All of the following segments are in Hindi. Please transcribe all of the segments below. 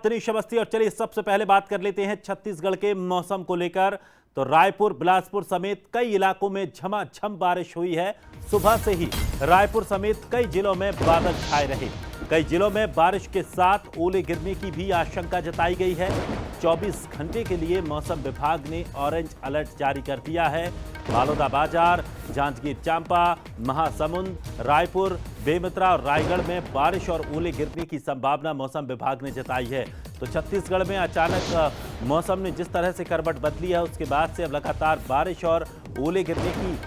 शमस्ती और चलिए सबसे पहले बात कर लेते हैं छत्तीसगढ़ के मौसम को लेकर। तो रायपुर, बिलासपुर समेत कई इलाकों में झमाझम बारिश हुई है। सुबह से ही रायपुर समेत कई जिलों में बादल छाए रहे। कई जिलों में बारिश के साथ ओले गिरने की भी आशंका जताई गई है। 24 घंटे के लिए मौसम विभाग ने ऑरेंज अलर्ट जारी कर दिया है। बालोदाबाजार, जांजगीर चांपा, महासमुंद, रायपुर, बेमेतरा और रायगढ़ में बारिश और ओले गिरने की संभावना मौसम विभाग ने जताई है। तो छत्तीसगढ़ में अचानक मौसम ने जिस तरह से करवट बदली है, उसके बाद से अब लगातार बारिश और ओले गिरने की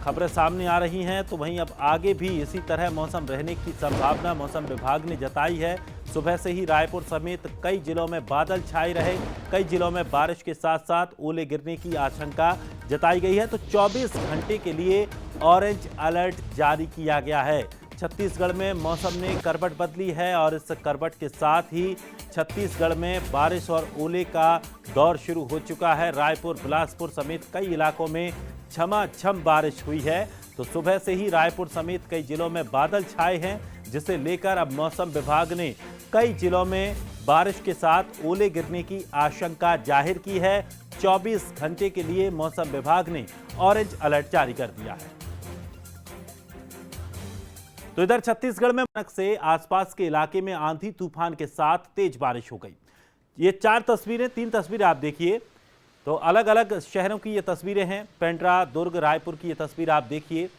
खबरें सामने आ रही हैं। तो वहीं अब आगे भी इसी तरह मौसम रहने की संभावना मौसम विभाग ने जताई है। सुबह से ही रायपुर समेत कई जिलों में बादल छाए रहे। कई जिलों में बारिश के साथ साथ ओले गिरने की आशंका जताई गई है। तो 24 घंटे के लिए ऑरेंज अलर्ट जारी किया गया है। छत्तीसगढ़ में मौसम ने करवट बदली है और इस करवट के साथ ही छत्तीसगढ़ में बारिश और ओले का दौर शुरू हो चुका है। रायपुर, बिलासपुर समेत कई इलाकों में झमाझम बारिश हुई है। तो सुबह से ही रायपुर समेत कई जिलों में बादल छाए हैं, जिसे लेकर अब मौसम विभाग ने कई जिलों में बारिश के साथ ओले गिरने की आशंका जाहिर की है। 24 घंटे के लिए मौसम विभाग ने ऑरेंज अलर्ट जारी कर दिया है। तो इधर छत्तीसगढ़ में अचानक से आसपास के इलाके में आंधी तूफान के साथ तेज बारिश हो गई। ये तीन तस्वीरें आप देखिए। तो अलग अलग शहरों की ये तस्वीरें हैं। पेंड्रा, दुर्ग, रायपुर की ये तस्वीर आप देखिए,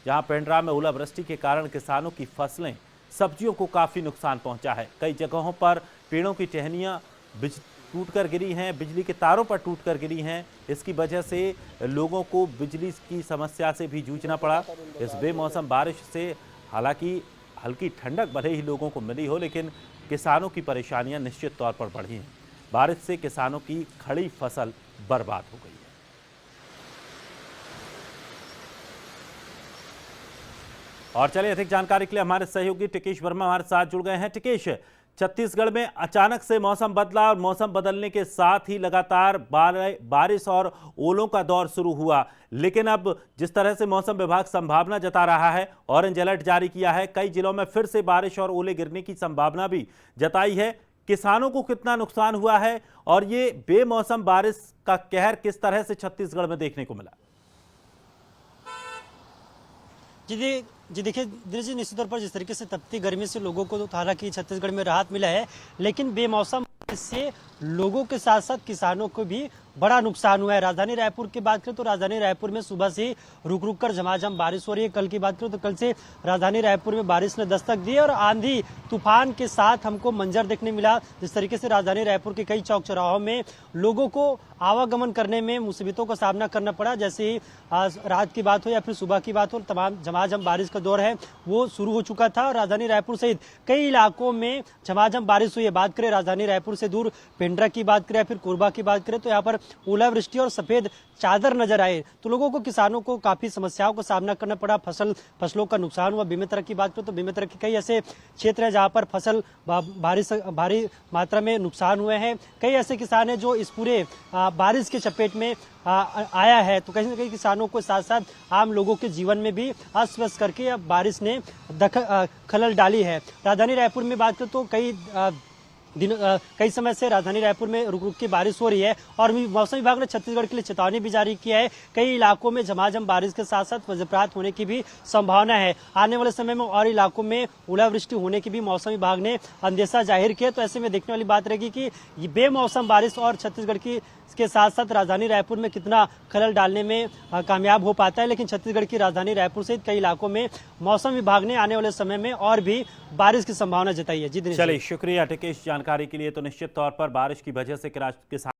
जहां पेंड्रा में ओलावृष्टि के कारण किसानों की फसलें, सब्जियों को काफी नुकसान पहुंचा है। कई जगहों पर पेड़ों की टहनियां टूटकर गिरी हैं, बिजली के तारों पर टूटकर गिरी हैं। इसकी वजह से लोगों को बिजली की समस्या से भी जूझना पड़ा। इस बेमौसम बारिश से हालांकि हल्की ठंडक भले ही लोगों को मिली हो, लेकिन किसानों की परेशानियां निश्चित तौर पर बढ़ी हैं। बारिश से किसानों की खड़ी फसल बर्बाद हो गई है। और चलिए अधिक जानकारी के लिए हमारे सहयोगी टिकेश वर्मा हमारे साथ जुड़ गए हैं। टिकेश, छत्तीसगढ़ में अचानक से मौसम बदला और मौसम बदलने के साथ ही लगातार बारिश और ओलों का दौर शुरू हुआ, लेकिन अब जिस तरह से मौसम विभाग संभावना जता रहा है, ऑरेंज अलर्ट जारी किया है, कई जिलों में फिर से बारिश और ओले गिरने की संभावना भी जताई है। किसानों को कितना नुकसान हुआ है और ये बेमौसम बारिश का कहर किस तरह से छत्तीसगढ़ में देखने को मिला? जी देखिए दिनेश जी, निश्चित तौर पर जिस तरीके से तपती गर्मी से लोगों को तो हालांकि छत्तीसगढ़ में राहत मिला है, लेकिन बेमौसम से लोगों के साथ साथ किसानों को भी बड़ा नुकसान हुआ है। राजधानी रायपुर की बात करें तो राजधानी रायपुर में सुबह से रुक रुक कर झमाझम बारिश हो रही है। कल की बात करें तो कल से राजधानी रायपुर में बारिश ने दस्तक दी और आंधी तूफान के साथ हमको मंजर देखने मिला, जिस तरीके से राजधानी रायपुर के कई चौक चौराहों में लोगों को आवागमन करने में मुसीबतों का सामना करना पड़ा। जैसे ही रात की बात हो या फिर सुबह की बात हो, तमाम झमाझम बारिश का दौर है वो शुरू हो चुका था। राजधानी रायपुर सहित कई इलाकों में झमाझम बारिश हुई है। बात करें राजधानी रायपुर से दूर पेंड्रा की बात करें या फिर कोरबा की बात करें तो यहाँ पर ओलावृष्टि और सफेद चादर नजर आए। तो लोगों को, किसानों को काफी समस्याओं का सामना करना पड़ा। फसलों का नुकसान हुआ। बेमेतरा की बात करें तो बेमेतरा के कई ऐसे क्षेत्र हैं जहां पर फसल भारी मात्रा में नुकसान हुए हैं। कई ऐसे किसान हैं जो इस पूरे बारिश के चपेट में आया है। तो कहीं ना कहीं किसानों को साथ साथ आम लोगों के जीवन में भी अस्त-व्यस्त करके अब बारिश ने खलल डाली है। राजधानी रायपुर में बात करें तो कई समय से राजधानी रायपुर में रुक रुक के बारिश हो रही है और मौसम विभाग ने छत्तीसगढ़ के लिए चेतावनी भी जारी किया है। कई इलाकों में झमाझम बारिश के साथ साथ वज्रपात होने की भी संभावना है। आने वाले समय में और इलाकों में ओलावृष्टि होने की भी मौसम विभाग ने अंदेशा जाहिर किया। तो ऐसे में देखने वाली बात रहेगी कि ये बेमौसम बारिश और छत्तीसगढ़ की के साथ साथ राजधानी रायपुर में कितना खलल डालने में कामयाब हो पाता है। लेकिन छत्तीसगढ़ की राजधानी रायपुर सहित कई इलाकों में मौसम विभाग ने आने वाले समय में और भी बारिश की संभावना जताई है। जी चलिए, शुक्रिया टिकेश जानकारी के लिए। तो निश्चित तौर पर बारिश की वजह से किसान